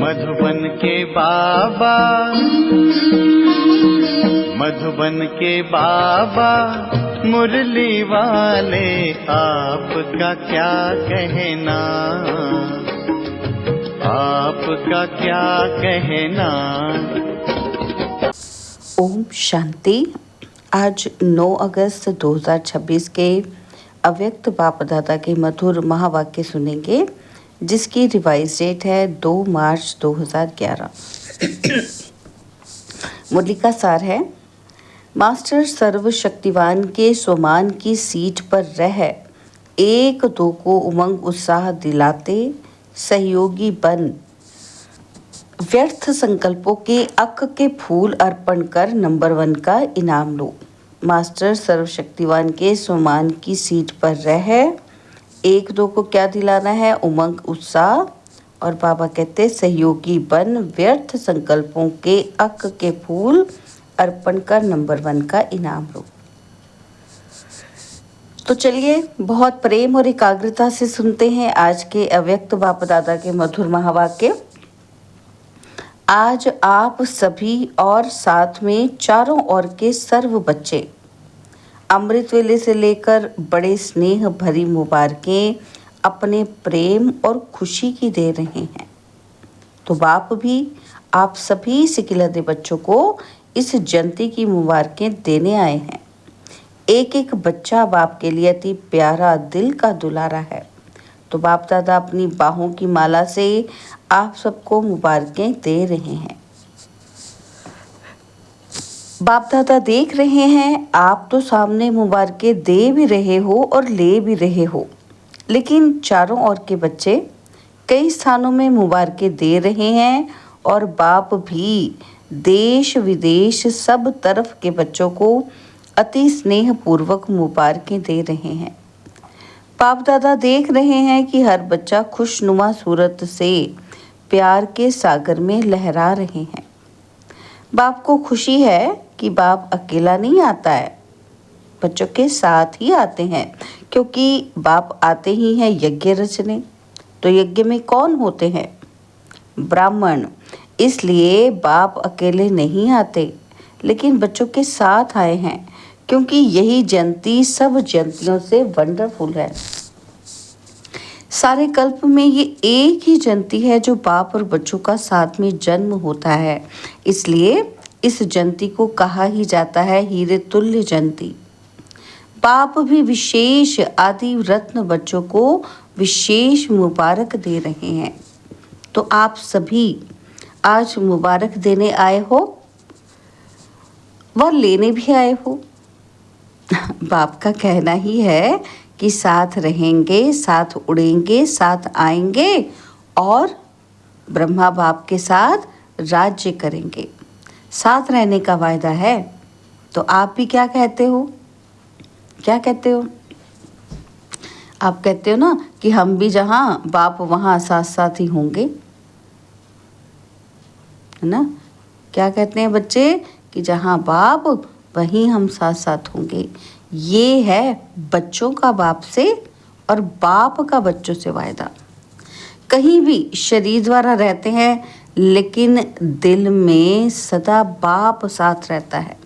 मधुबन के बाबा, मधुबन के बाबा मुरली वाले, आपका क्या कहना, आपका क्या कहना। ओम शांति। आज 9 अगस्त 2026 के अव्यक्त बाप दादा के मधुर महावाक्य सुनेंगे, जिसकी रिवाइज डेट है 2 मार्च 2011। मुरली का सार है, मास्टर सर्वशक्तिवान के स्वमान की सीट पर रह एक दो को उमंग उत्साह दिलाते सहयोगी बन, व्यर्थ संकल्पों के अक के फूल अर्पण कर नंबर 1 का इनाम लो। मास्टर सर्वशक्तिवान के स्वमान की सीट पर रह एक दो को क्या दिलाना है, उमंग उत्साह। और बाबा कहते सहयोगी बन, व्यर्थ संकल्पों के अक के फूल अर्पण कर नंबर 1 का इनाम लो। तो चलिए बहुत प्रेम और एकाग्रता से सुनते हैं आज के अव्यक्त बाप दादा के मधुर महावाक्य। आज आप सभी और साथ में चारों ओर के सर्व बच्चे अमृत वेले से लेकर बड़े स्नेह भरी मुबारकें अपने प्रेम और खुशी की दे रहे हैं। तो बाप भी आप सभी सिकिलते बच्चों को इस जयंती की मुबारकें देने आए हैं। एक एक बच्चा बाप के लिए अति प्यारा, दिल का दुलारा है। तो बाप दादा अपनी बाहों की माला से आप सबको मुबारकें दे रहे हैं। बाप दादा देख रहे हैं, आप तो सामने मुबारकें दे भी रहे हो और ले भी रहे हो, लेकिन चारों ओर के बच्चे कई स्थानों में मुबारकें दे रहे हैं और बाप भी देश विदेश सब तरफ के बच्चों को अति स्नेह पूर्वक मुबारकें दे रहे हैं। बाप दादा देख रहे हैं कि हर बच्चा खुशनुमा सूरत से प्यार के सागर में लहरा रहे हैं। बाप को खुशी है कि बाप अकेला नहीं आता है, बच्चों के साथ ही आते हैं, क्योंकि बाप आते ही हैं यज्ञ रचने। तो यज्ञ में कौन होते हैं? ब्राह्मण। इसलिए बाप अकेले नहीं आते, लेकिन बच्चों के साथ आए हैं, क्योंकि यही जयंती सब जयंतियों से वंडरफुल है। सारे कल्प में ये एक ही जयंती है जो बाप और बच्चों का साथ में जन्म होता है। इसलिए इस जयंती को कहा ही जाता है हीरे तुल्य जयंती। बाप भी विशेष आदि रत्न बच्चों को विशेष मुबारक दे रहे हैं। तो आप सभी आज मुबारक देने आए हो व लेने भी आए हो। बाप का कहना ही है कि साथ रहेंगे, साथ उड़ेंगे, साथ आएंगे और ब्रह्मा बाप के साथ राज्य करेंगे। साथ रहने का वायदा है। तो आप भी क्या कहते हो? क्या कहते हो? आप कहते हो ना कि हम भी जहाँ बाप वहाँ साथ साथ ही होंगे, है ना? क्या कहते हैं बच्चे कि जहाँ बाप वहीं हम साथ साथ होंगे। ये है बच्चों का बाप से और बाप का बच्चों से वायदा। कहीं भी शरीर द्वारा रहते हैं, लेकिन दिल में सदा बाप साथ रहता है।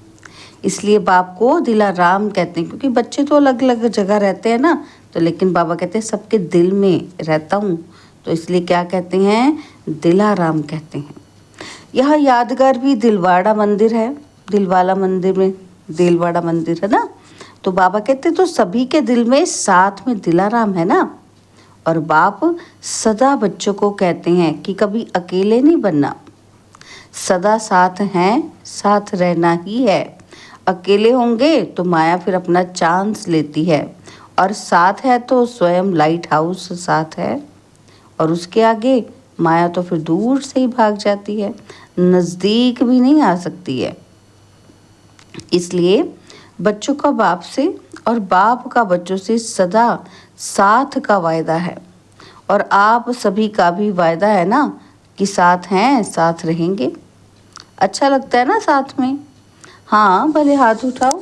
इसलिए बाप को दिलाराम कहते हैं, क्योंकि बच्चे तो अलग अलग जगह रहते हैं ना, तो लेकिन बाबा कहते हैं सबके दिल में रहता हूँ, तो इसलिए क्या कहते हैं? दिलाराम कहते हैं। यह यादगार भी दिलवाड़ा मंदिर है। दिलवाला मंदिर में दिलवाड़ा मंदिर है ना, तो बाबा कहते तो सभी के दिल में साथ में दिलाराम है ना। और बाप सदा बच्चों को कहते हैं कि कभी अकेले नहीं बनना, सदा साथ हैं, साथ रहना ही है। अकेले होंगे तो माया फिर अपना चांस लेती है, और साथ है तो स्वयं लाइट हाउस साथ है, और उसके आगे माया तो फिर दूर से ही भाग जाती है, नज़दीक भी नहीं आ सकती है। इसलिए बच्चों का बाप से और बाप का बच्चों से सदा साथ का वायदा है। और आप सभी का भी वायदा है ना कि साथ हैं, साथ रहेंगे। अच्छा लगता है ना साथ में? हाँ, भले हाथ उठाओ।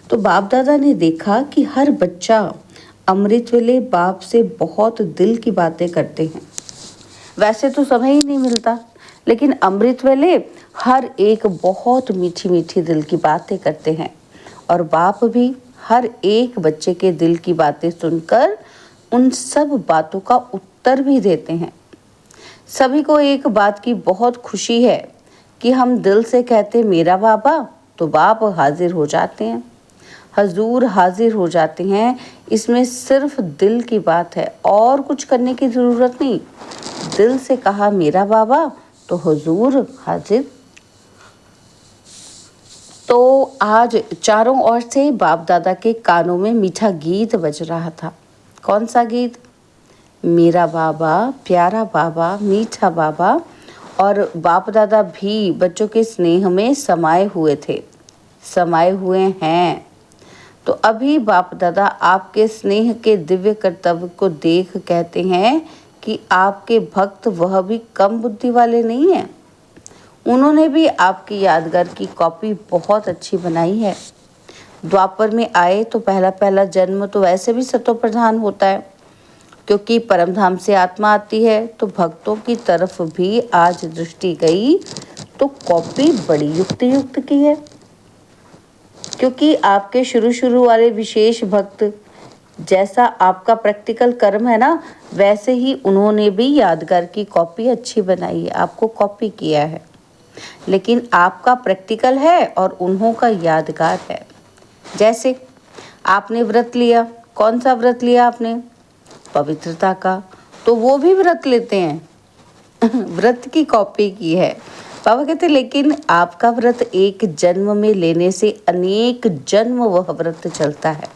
तो बाप दादा ने देखा कि हर बच्चा अमृत वेले बाप से बहुत दिल की बातें करते हैं। वैसे तो समय ही नहीं मिलता, लेकिन अमृत वेले हर एक बहुत मीठी मीठी दिल की बातें करते हैं, और बाप भी हर एक बच्चे के दिल की बातें सुनकर उन सब बातों का उत्तर भी देते हैं। सभी को एक बात की बहुत खुशी है कि हम दिल से कहते मेरा बाबा, तो बाप हाजिर हो जाते हैं, हजूर हाजिर हो जाते हैं। इसमें सिर्फ दिल की बात है, और कुछ करने की ज़रूरत नहीं। दिल से कहा मेरा बाबा तो हुजूर हाजिर। तो आज चारों ओर से बाप दादा के कानों में मीठा गीत बज रहा था। कौन सा गीत? मेरा बाबा, प्यारा बाबा, मीठा बाबा। और बाप दादा भी बच्चों के स्नेह में समाये हुए थे, समाये हुए हैं। तो अभी बाप दादा आपके स्नेह के दिव्य कर्तव्य को देख कहते हैं कि आपके भक्त वह भी कम बुद्धि वाले नहीं हैं। उन्होंने भी आपकी यादगार की कॉपी बहुत अच्छी बनाई है। द्वापर में आए तो पहला पहला जन्म तो वैसे भी सतो प्रधान होता है, क्योंकि परमधाम से आत्मा आती है। तो भक्तों की तरफ भी आज दृष्टि गई तो कॉपी बड़ी युक्त की है, क्योंकि आपके शुरू वाले विशेष भक्त जैसा आपका प्रैक्टिकल कर्म है ना, वैसे ही उन्होंने भी यादगार की कॉपी अच्छी बनाई है, आपको कॉपी किया है। लेकिन आपका प्रैक्टिकल है और उन्हों का यादगार है। जैसे आपने व्रत लिया, कौन सा व्रत लिया आपने? पवित्रता का, तो वो भी व्रत लेते हैं व्रत की कॉपी की है। बाबा कहते लेकिन आपका व्रत एक जन्म में लेने से अनेक जन्म वह व्रत चलता है,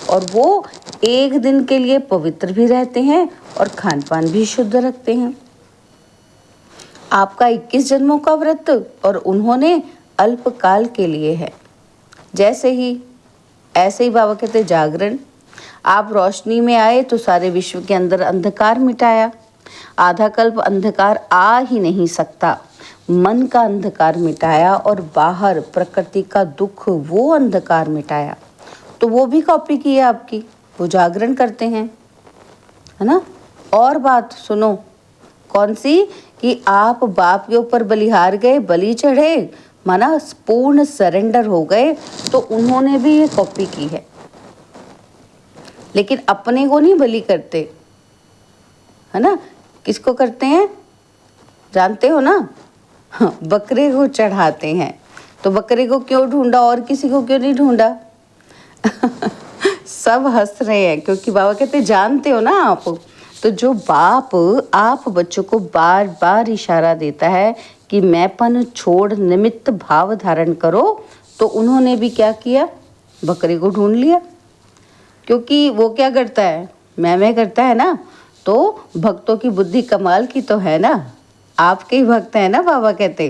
और वो एक दिन के लिए पवित्र भी रहते हैं और खान पान भी शुद्ध रखते हैं। आपका 21 जन्मों का व्रत और उन्होंने अल्पकाल के लिए है। जैसे ही ऐसे ही बाबा कहते जागरण, आप रोशनी में आए तो सारे विश्व के अंदर अंधकार मिटाया। आधा कल्प अंधकार आ ही नहीं सकता, मन का अंधकार मिटाया और बाहर प्रकृति का दुख वो अंधकार मिटाया। तो वो भी कॉपी की है आपकी, वो जागरण करते हैं, है ना। और बात सुनो, कौन सी? कि आप बाप के ऊपर बलिहार गए, बलि चढ़े, माना पूर्ण सरेंडर हो गए, तो उन्होंने भी ये कॉपी की है। लेकिन अपने को नहीं बलि करते, है ना। किसको करते हैं जानते हो ना? हाँ, बकरे को चढ़ाते हैं। तो बकरे को क्यों ढूंढा और किसी को क्यों नहीं ढूंढा? सब हंस रहे हैं, क्योंकि बाबा कहते जानते हो ना आप। तो जो बाप आप बच्चों को बार बार इशारा देता है कि मैंपन छोड़ निमित्त भाव धारण करो, तो उन्होंने भी क्या किया? बकरे को ढूंढ लिया। क्योंकि वो क्या करता है? मैं करता है ना। तो भक्तों की बुद्धि कमाल की तो है ना, आपके ही भक्त हैं ना। बाबा कहते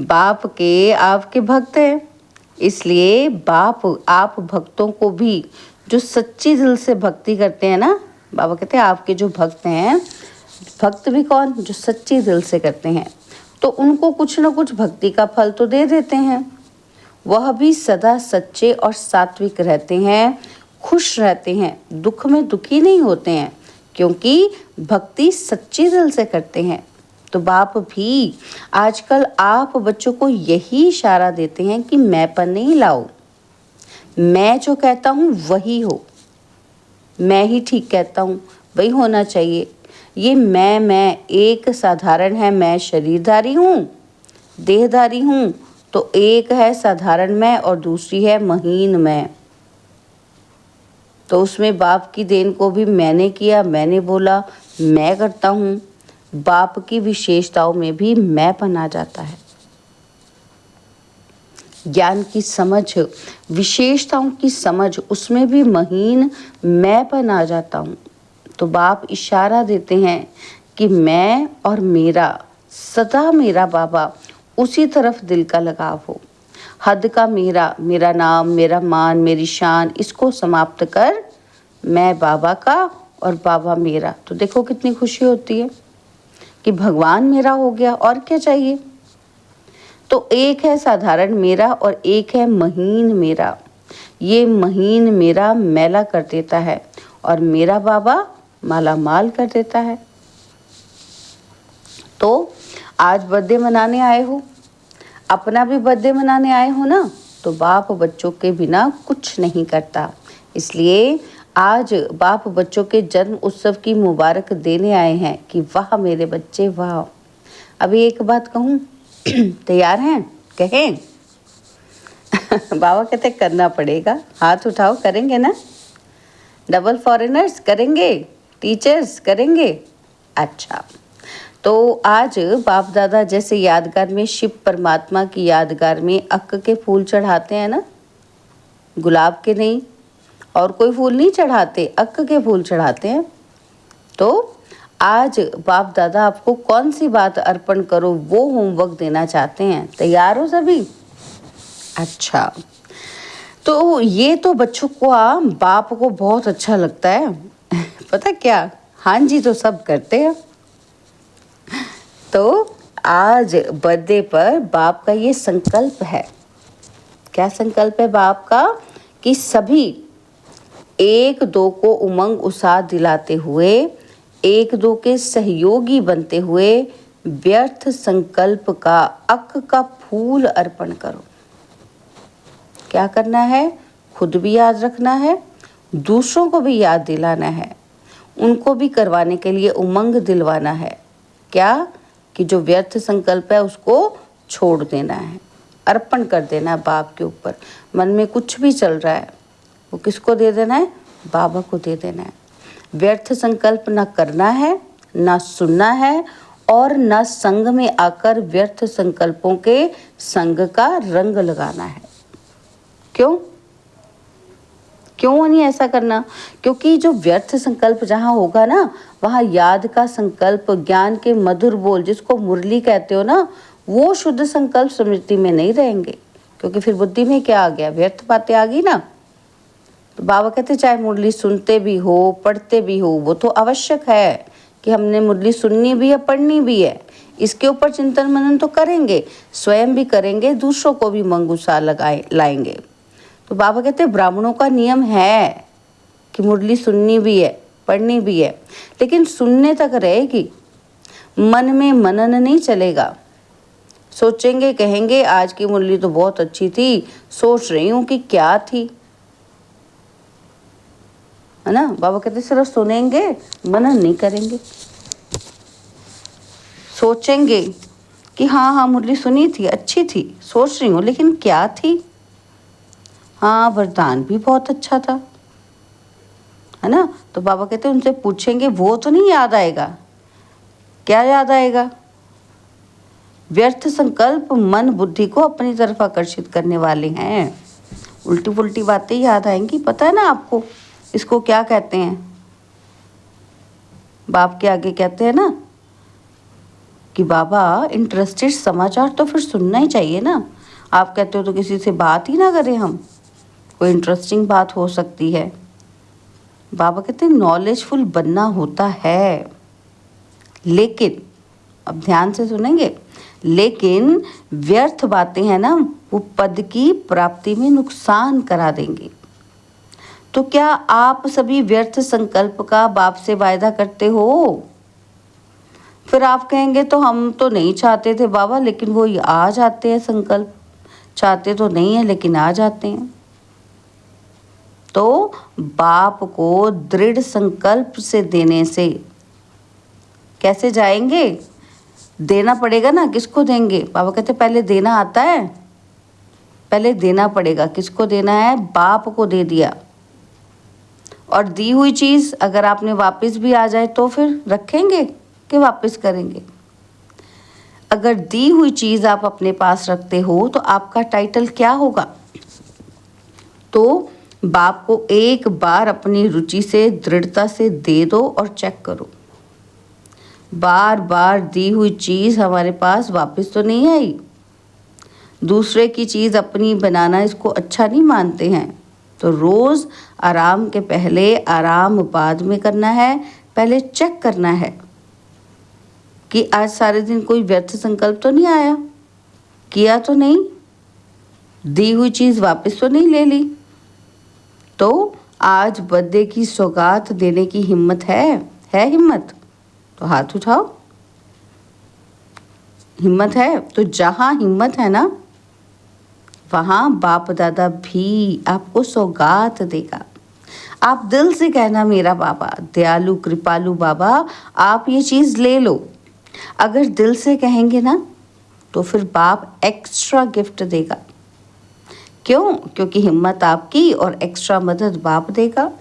बाप के आपके भक्त हैं, इसलिए बाप आप भक्तों को भी जो सच्ची दिल से भक्ति करते हैं ना, बाबा कहते हैं आपके जो भक्त हैं, भक्त भी कौन? जो सच्ची दिल से करते हैं, तो उनको कुछ ना कुछ भक्ति का फल तो दे देते हैं। वह भी सदा सच्चे और सात्विक रहते हैं, खुश रहते हैं, दुख में दुखी नहीं होते हैं, क्योंकि भक्ति सच्ची दिल से करते हैं। तो बाप भी आजकल आप बच्चों को यही इशारा देते हैं कि मैंपन नहीं लाओ, मैं जो कहता हूँ वही हो, मैं ही ठीक कहता हूँ, वही होना चाहिए। ये मैं एक साधारण है, मैं शरीरधारी हूँ, देहधारी हूँ, तो एक है साधारण मैं और दूसरी है महीन मैं। तो उसमें बाप की देन को भी मैंने किया, मैंने बोला, मैं करता हूँ। बाप की विशेषताओं में भी मैंपन आ जाता है। ज्ञान की समझ, विशेषताओं की समझ, उसमें भी महीन मैंपन आ जाता हूँ। तो बाप इशारा देते हैं कि मैं और मेरा, सदा मेरा बाबा, उसी तरफ दिल का लगाव हो। हद का मेरा, मेरा नाम, मेरा मान, मेरी शान, इसको समाप्त कर मैं बाबा का और बाबा मेरा। तो देखो कितनी खुशी होती है कि भगवान मेरा हो गया, और क्या चाहिए। तो एक है साधारण मेरा और एक है महीन मेरा। ये महीन मेरा मैला कर देता है और मेरा बाबा माला माल कर देता है। तो आज बर्थडे मनाने आए हो, अपना भी बर्थडे मनाने आए हो ना, तो बाप बच्चों के बिना कुछ नहीं करता। इसलिए आज बाप बच्चों के जन्म उत्सव की मुबारक देने आए हैं कि वाह मेरे बच्चे वाह। अभी एक बात कहूँ, तैयार हैं? कहें? बाबा कहते करना पड़ेगा, हाथ उठाओ, करेंगे ना? डबल फॉरेनर्स करेंगे, टीचर्स करेंगे। अच्छा, तो आज बाप दादा जैसे यादगार में शिव परमात्मा की यादगार में अक्क के फूल चढ़ाते हैं ना, गुलाब के नहीं, और कोई फूल नहीं चढ़ाते, अक्क के फूल चढ़ाते हैं। तो आज बाप दादा आपको कौन सी बात अर्पण करो वो होमवर्क देना चाहते हैं। तैयार हो सभी? अच्छा, तो ये तो बच्चों को बाप को बहुत अच्छा लगता है। पता क्या, हाँ जी तो सब करते हैं। तो आज बर्थडे पर बाप का ये संकल्प है। क्या संकल्प है बाप का? कि सभी एक दो को उमंग उत्साह दिलाते हुए, एक दो के सहयोगी बनते हुए व्यर्थ संकल्प का अक्क का फूल अर्पण करो। क्या करना है? खुद भी याद रखना है, दूसरों को भी याद दिलाना है, उनको भी करवाने के लिए उमंग दिलवाना है। क्या? कि जो व्यर्थ संकल्प है उसको छोड़ देना है, अर्पण कर देना है बाप के ऊपर। मन में कुछ भी चल रहा है वो किसको दे देना है? बाबा को दे देना है। व्यर्थ संकल्प ना करना है, ना सुनना है, और ना संग में आकर व्यर्थ संकल्पों के संग का रंग लगाना है। क्यों नहीं ऐसा करना? क्योंकि जो व्यर्थ संकल्प जहाँ होगा ना, वहाँ याद का संकल्प, ज्ञान के मधुर बोल जिसको मुरली कहते हो ना, वो शुद्ध संकल्प स्मृति में नहीं रहेंगे। क्योंकि फिर बुद्धि में क्या आ गया? व्यर्थ बातें आ गई ना। तो बाबा कहते चाहे मुरली सुनते भी हो, पढ़ते भी हो, वो तो आवश्यक है कि हमने मुरली सुननी भी है, पढ़नी भी है। इसके ऊपर चिंतन मनन तो करेंगे, स्वयं भी करेंगे, दूसरों को भी मंगूसा लाएंगे। तो बाबा कहते हैं ब्राह्मणों का नियम है कि मुरली सुननी भी है, पढ़नी भी है, लेकिन सुनने तक रहेगी, मन में मनन नहीं चलेगा। सोचेंगे, कहेंगे आज की मुरली तो बहुत अच्छी थी, सोच रही हूँ कि क्या थी, है ना। बाबा कहते सिर्फ सुनेंगे, मनन नहीं करेंगे। सोचेंगे कि हाँ मुरली सुनी थी, अच्छी थी, सोच रही हूँ, लेकिन क्या थी? हाँ, वरदान भी बहुत अच्छा था, है ना। तो बाबा कहते हैं उनसे पूछेंगे, वो तो नहीं याद आएगा। क्या याद आएगा? व्यर्थ संकल्प मन बुद्धि को अपनी तरफ आकर्षित करने वाले हैं। उल्टी पुल्टी बातें याद आएंगी। पता है ना आपको इसको क्या कहते हैं? बाप के आगे कहते हैं ना कि बाबा इंटरेस्टेड समाचार तो फिर सुनना ही चाहिए ना। आप कहते हो तो किसी से बात ही ना करें हम, कोई इंटरेस्टिंग बात हो सकती है। बाबा कहते हैं नॉलेजफुल बनना होता है, लेकिन अब ध्यान से सुनेंगे, लेकिन व्यर्थ बातें हैं ना, वो पद की प्राप्ति में नुकसान करा देंगे। तो क्या आप सभी व्यर्थ संकल्प का बाप से वायदा करते हो? फिर आप कहेंगे तो हम तो नहीं चाहते थे बाबा, लेकिन वो आ जाते हैं संकल्प। चाहते तो नहीं है लेकिन आ जाते हैं। तो बाप को दृढ़ संकल्प से देने से कैसे जाएंगे? देना पड़ेगा ना। किसको देंगे? बाबा कहते पहले देना आता है, पहले देना पड़ेगा। किसको देना है? बाप को दे दिया। और दी हुई चीज़ अगर आपने वापस भी आ जाए तो फिर रखेंगे कि वापस करेंगे? अगर दी हुई चीज़ आप अपने पास रखते हो तो आपका टाइटल क्या होगा? तो बाप को एक बार अपनी रुचि से, दृढ़ता से दे दो और चेक करो, बार बार दी हुई चीज़ हमारे पास वापस तो नहीं आई। दूसरे की चीज़ अपनी बनाना इसको अच्छा नहीं मानते हैं। तो रोज़ आराम के पहले, आराम बाद में करना है। पहले चेक करना है कि आज सारे दिन कोई व्यर्थ संकल्प तो नहीं आया, किया तो नहीं, दी हुई चीज़ वापस तो नहीं ले ली। तो आज बर्थडे की सौगात देने की हिम्मत है हिम्मत? तो हाथ उठाओ। हिम्मत है, तो जहाँ हिम्मत है ना वहाँ बाप दादा भी आपको सौगात देगा। आप दिल से कहना मेरा बाबा दयालु कृपालु बाबा, आप ये चीज़ ले लो। अगर दिल से कहेंगे ना तो फिर बाप एक्स्ट्रा गिफ्ट देगा। क्यों? क्योंकि हिम्मत आपकी और एक्स्ट्रा मदद बाप देगा।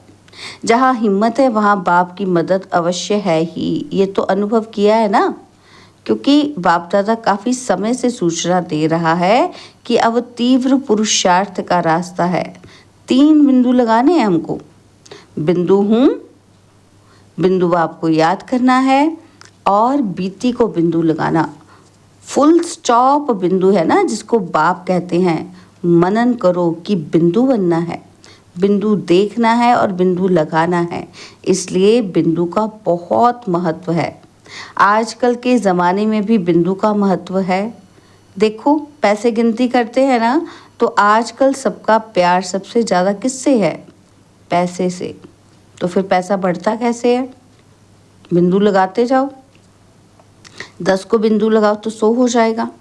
जहाँ हिम्मत है वहाँ बाप की मदद अवश्य है ही, ये तो अनुभव किया है ना। क्योंकि बाप दादा काफ़ी समय से सूचना दे रहा है कि अब तीव्र पुरुषार्थ का रास्ता है। 3 बिंदु लगाने हैं हमको। बिंदु हूँ, बिंदु आपको याद करना है और बीती को बिंदु लगाना। फुल स्टॉप बिंदु है ना जिसको बाप कहते हैं। मनन करो कि बिंदु बनना है, बिंदु देखना है और बिंदु लगाना है। इसलिए बिंदु का बहुत महत्व है। आजकल के ज़माने में भी बिंदु का महत्व है। देखो पैसे गिनती करते हैं ना, तो आजकल सबका प्यार सबसे ज़्यादा किससे है? पैसे से। तो फिर पैसा बढ़ता कैसे है? बिंदु लगाते जाओ। 10 को बिंदु लगाओ तो 100 हो जाएगा,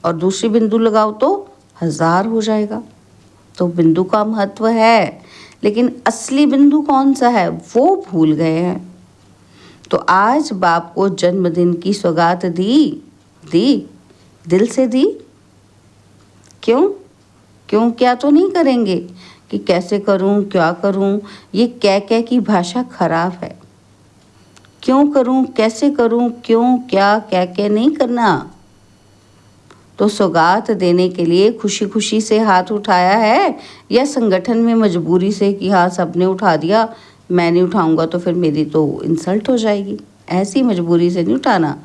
और दूसरी बिंदु लगाओ तो 1000 हो जाएगा। तो बिंदु का महत्व है, लेकिन असली बिंदु कौन सा है वो भूल गए हैं। तो आज बाप को जन्मदिन की सौगात दी दिल से दी। क्यों? क्या तो नहीं करेंगे कि कैसे करूं, क्या करूं। ये कह की भाषा खराब है। क्यों करूं, कैसे करूं, क्यों, क्या, क्या नहीं करना। तो सौगात देने के लिए खुशी खुशी से हाथ उठाया है, या संगठन में मजबूरी से कि हाँ सबने उठा दिया, मैं नहीं उठाऊंगा तो फिर मेरी तो इंसल्ट हो जाएगी। ऐसी मजबूरी से नहीं उठाना।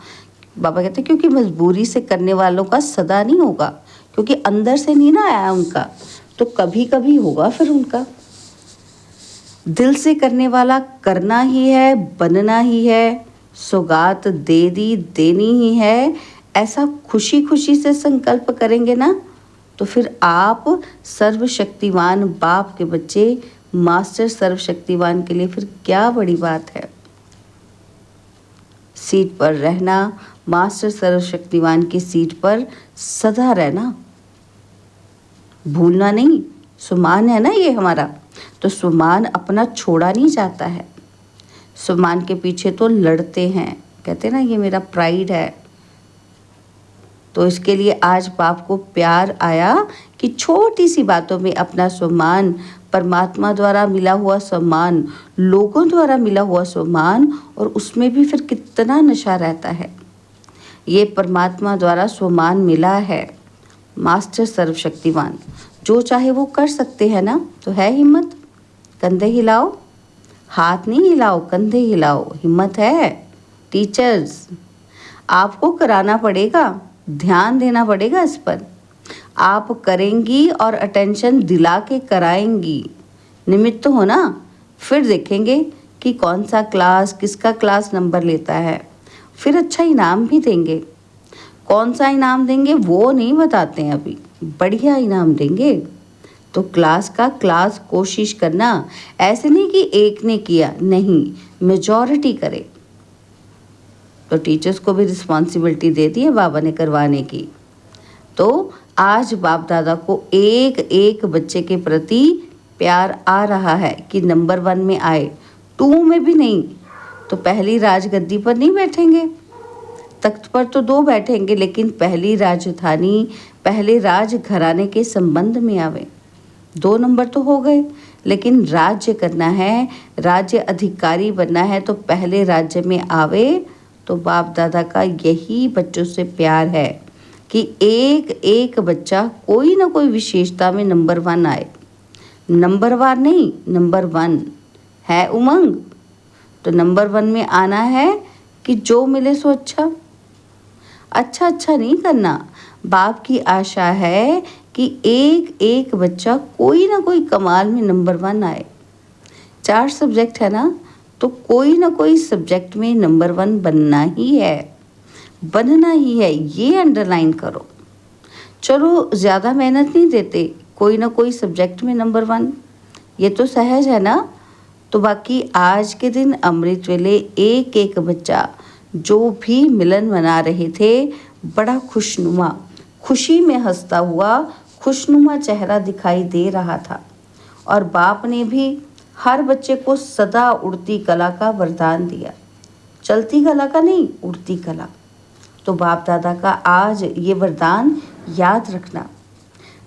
बाबा कहते क्योंकि मजबूरी से करने वालों का सदा नहीं होगा, क्योंकि अंदर से नहीं ना आया उनका, तो कभी कभी होगा फिर उनका। दिल से करने वाला करना ही है, बनना ही है। सौगात देनी ही है। ऐसा खुशी खुशी से संकल्प करेंगे ना, तो फिर आप सर्वशक्तिवान बाप के बच्चे, मास्टर सर्वशक्तिवान के लिए फिर क्या बड़ी बात है। सीट पर रहना, मास्टर सर्वशक्तिवान की सीट पर सदा रहना, भूलना नहीं। सुमान है ना ये हमारा, तो सुमान अपना छोड़ा नहीं जाता है। सुमान के पीछे तो लड़ते हैं, कहते ना ये मेरा प्राइड है। तो इसके लिए आज बाप को प्यार आया कि छोटी सी बातों में अपना सम्मान, परमात्मा द्वारा मिला हुआ सम्मान, लोगों द्वारा मिला हुआ सम्मान, और उसमें भी फिर कितना नशा रहता है। ये परमात्मा द्वारा सम्मान मिला है। मास्टर सर्वशक्तिवान जो चाहे वो कर सकते हैं ना, तो है हिम्मत। कंधे हिलाओ, हाथ नहीं हिलाओ, कंधे हिलाओ। हिम्मत है। टीचर्स आपको कराना पड़ेगा, ध्यान देना पड़ेगा इस पर। आप करेंगी और अटेंशन दिला के कराएंगी, निमित्त हो ना। फिर देखेंगे कि कौन सा क्लास, किसका क्लास नंबर लेता है। फिर अच्छा इनाम भी देंगे। कौन सा इनाम देंगे वो नहीं बताते हैं अभी, बढ़िया इनाम देंगे। तो क्लास का क्लास कोशिश करना, ऐसे नहीं कि एक ने किया, नहीं, मेजॉरिटी करे। तो टीचर्स को भी रिस्पॉन्सिबिलिटी दे दी है बाबा ने करवाने की। तो आज बाप दादा को एक एक बच्चे के प्रति प्यार आ रहा है कि नंबर 1 में आए, 2 में भी नहीं तो पहली राजगद्दी पर नहीं बैठेंगे। तख्त पर तो 2 बैठेंगे, लेकिन पहली राजधानी, पहले राज घराने के संबंध में आवे। 2 नंबर तो हो गए, लेकिन राज्य करना है, राज्य अधिकारी बनना है, तो पहले राज्य में आवे। तो बाप दादा का यही बच्चों से प्यार है कि एक एक बच्चा कोई ना कोई विशेषता में नंबर 1 आए। नंबरवार नहीं, नंबर 1 है उमंग, तो नंबर 1 में आना है कि जो मिले सो अच्छा नहीं करना। बाप की आशा है कि एक एक बच्चा कोई ना कोई कमाल में नंबर 1 आए। 4 सब्जेक्ट है ना, तो कोई ना कोई सब्जेक्ट में नंबर 1 बनना ही है, ये अंडरलाइन करो। चलो ज़्यादा मेहनत नहीं देते, कोई ना कोई सब्जेक्ट में नंबर 1, ये तो सहज है ना। तो बाकी आज के दिन अमृत वेले एक एक बच्चा जो भी मिलन मना रहे थे, बड़ा खुशनुमा, खुशी में हंसता हुआ खुशनुमा चेहरा दिखाई दे रहा था। और बाप ने भी हर बच्चे को सदा उड़ती कला का वरदान दिया। चलती कला का नहीं, उड़ती कला। तो बाप दादा का आज ये वरदान याद रखना।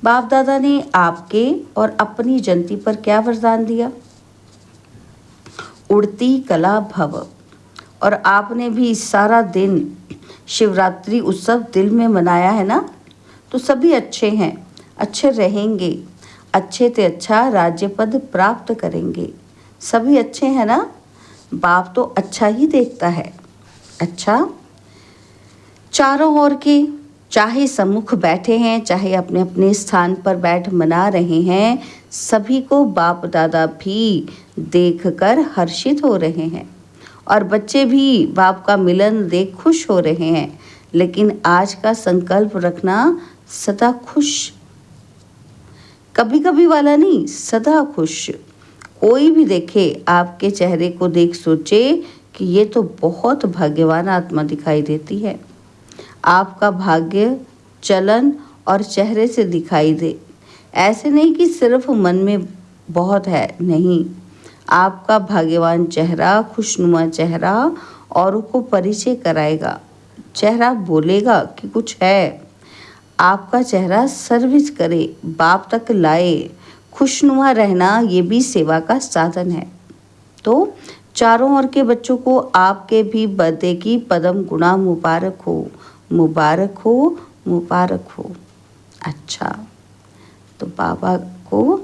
बाप दादा ने आपके और अपनी जनती पर क्या वरदान दिया? उड़ती कला भव। और आपने भी सारा दिन शिवरात्रि उत्सव दिल में मनाया है ना, तो सभी अच्छे हैं, अच्छे रहेंगे, अच्छे से अच्छा राज्य पद प्राप्त करेंगे। सभी अच्छे हैं ना? बाप तो अच्छा ही देखता है। अच्छा, चारों ओर के चाहे सम्मुख बैठे हैं, चाहे अपने अपने स्थान पर बैठ मना रहे हैं, सभी को बाप दादा भी देखकर हर्षित हो रहे हैं और बच्चे भी बाप का मिलन देख खुश हो रहे हैं। लेकिन आज का संकल्प रखना, सदा खुश, कभी कभी वाला नहीं, सदा खुश। कोई भी देखे आपके चेहरे को देख सोचे कि ये तो बहुत भाग्यवान आत्मा दिखाई देती है। आपका भाग्य चलन और चेहरे से दिखाई दे। ऐसे नहीं कि सिर्फ मन में बहुत है, नहीं, आपका भाग्यवान चेहरा, खुशनुमा चेहरा औरों को परिचय कराएगा। चेहरा बोलेगा कि कुछ है। आपका चेहरा सर्विस करे, बाप तक लाए। खुशनुमा रहना ये भी सेवा का साधन है। तो चारों ओर के बच्चों को आपके भी बर्थडे की पदम गुणा मुबारक हो, मुबारक हो, मुबारक हो। अच्छा, तो बाबा को,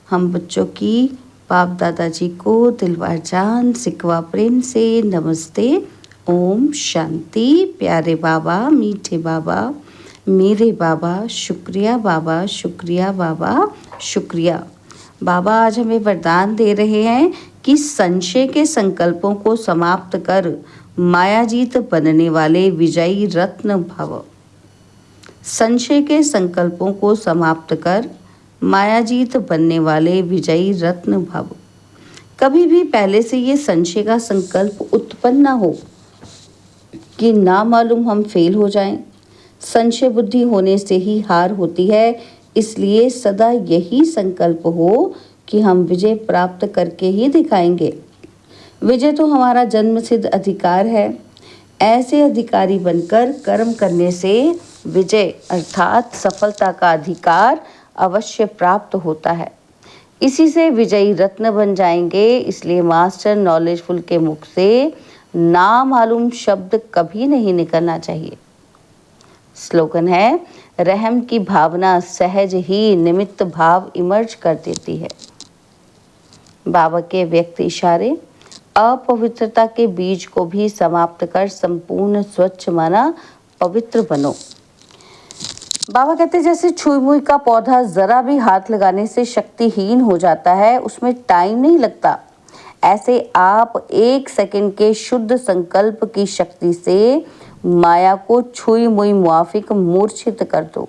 हम बच्चों की बाप दादाजी को दिलवार जान सिकवा प्रेम से नमस्ते। ओम शांति। प्यारे बाबा, मीठे बाबा, मेरे बाबा, शुक्रिया बाबा, शुक्रिया बाबा, शुक्रिया। बाबा आज हमें वरदान दे रहे हैं कि संशय के संकल्पों को समाप्त कर मायाजीत बनने वाले विजयी रत्न भव। संशय के संकल्पों को समाप्त कर मायाजीत बनने वाले विजयी रत्न भव। कभी भी पहले से ये संशय का संकल्प उत्पन्न ना हो कि ना मालूम हम फेल हो जाएं। संशय बुद्धि होने से ही हार होती है। इसलिए सदा यही संकल्प हो कि हम विजय प्राप्त करके ही दिखाएंगे। विजय तो हमारा जन्मसिद्ध अधिकार है। ऐसे अधिकारी बनकर कर्म करने से विजय अर्थात सफलता का अधिकार अवश्य प्राप्त होता है। इसी से विजयी रत्न बन जाएंगे। इसलिए मास्टर नॉलेजफुल के मुख से ना मालूम शब्द कभी नहीं निकलना चाहिए। स्लोगन है, रहम की भावना सहज ही निमित्त भाव इमर्ज कर देती है। बाबा के व्यक्त इशारे, अपवित्रता के बीज को भी समाप्त कर संपूर्ण स्वच्छ माना पवित्र बनो। बाबा कहते जैसे छुई मुई का पौधा जरा भी हाथ लगाने से शक्तिहीन हो जाता है, उसमें टाइम नहीं लगता, ऐसे आप 1 सेकंड के शुद्ध संकल्प की शक्ति से माया को छुई मुई मुआफिक मूर्छित कर दो।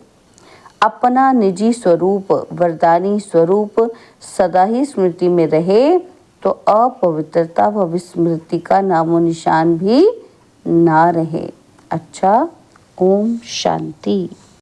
अपना निजी स्वरूप, वरदानी स्वरूप सदा ही स्मृति में रहे तो अपवित्रता व विस्मृति का नामो निशान भी ना रहे। अच्छा, ओम शांति।